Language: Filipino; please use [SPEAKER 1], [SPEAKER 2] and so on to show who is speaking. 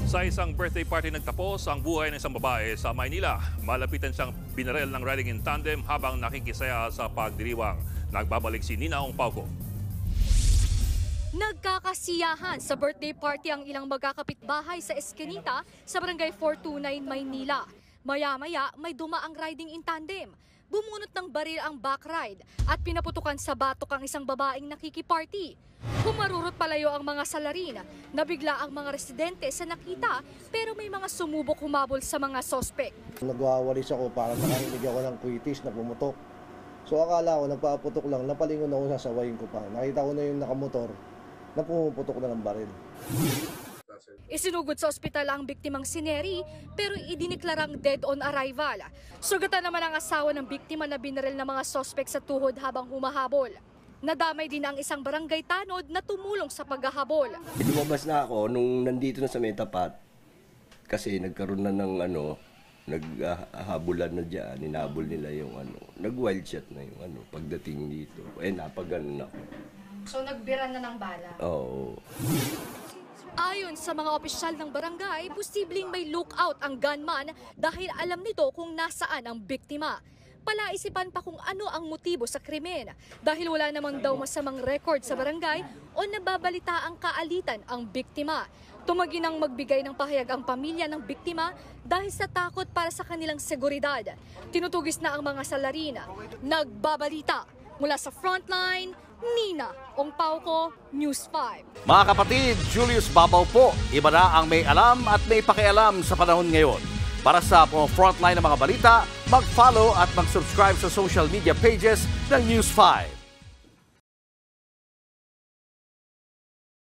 [SPEAKER 1] Sa isang birthday party nagtapos ang buhay ng isang babae sa Maynila. Malapitan siyang binarel ng riding in tandem habang nakikisaya sa pagdiriwang. Nagbabalik si Nina Ong Pauco.
[SPEAKER 2] Nagkakasiyahan sa birthday party ang ilang magkakapitbahay sa Eskinita sa Barangay 429, Maynila. Maya-maya may dumaang riding in tandem. Bumunot ng baril ang backride at pinaputukan sa batok ang isang babaeng nakikiparty. Humarurot palayo ang mga salarin. Nabigla ang mga residente sa nakita pero may mga sumubok humabol sa mga sospek.
[SPEAKER 3] Nagwawalis ako para nakarinig ako ng kwitis na pumutok. So akala ko nagpaputok lang, napalingon ako, sasawayin ko pa. Nakita ko na yung nakamotor na pumuputok na ng baril.
[SPEAKER 2] Isinugod sa ospital ang biktimang si Neri pero idiniklarang dead on arrival. Sugatan naman ang asawa ng biktima na binaril ng mga sospek sa tuhod habang humahabol. Nadamay din ang isang barangay tanod na tumulong sa paghahabol.
[SPEAKER 4] Lumabas na ako nung nandito na sa may tapat kasi nagkaroon na ng naghahabulan na dyan, ninabol nila yung nag-wild shot na yung pagdating dito. Napaganon ako.
[SPEAKER 2] So nagbira na ng bala?
[SPEAKER 4] Oo.
[SPEAKER 2] Ayon sa mga opisyal ng barangay, posibleng may lookout ang gunman dahil alam nito kung nasaan ang biktima. Palaisipan pa kung ano ang motibo sa krimen dahil wala namang daw masamang record sa barangay o nababalita ang kaalitan ang biktima. Tumaginang magbigay ng pahayag ang pamilya ng biktima dahil sa takot para sa kanilang seguridad. Tinutugis na ang mga salarin. Nagbabalita mula sa Frontline, Nina Ong Pauco, News 5.
[SPEAKER 5] Mga kapatid, Julius Babaw po. Iba na ang may alam at may pakialam sa panahon ngayon. Para sa Frontline ng mga balita, mag-follow at mag-subscribe sa social media pages ng News 5.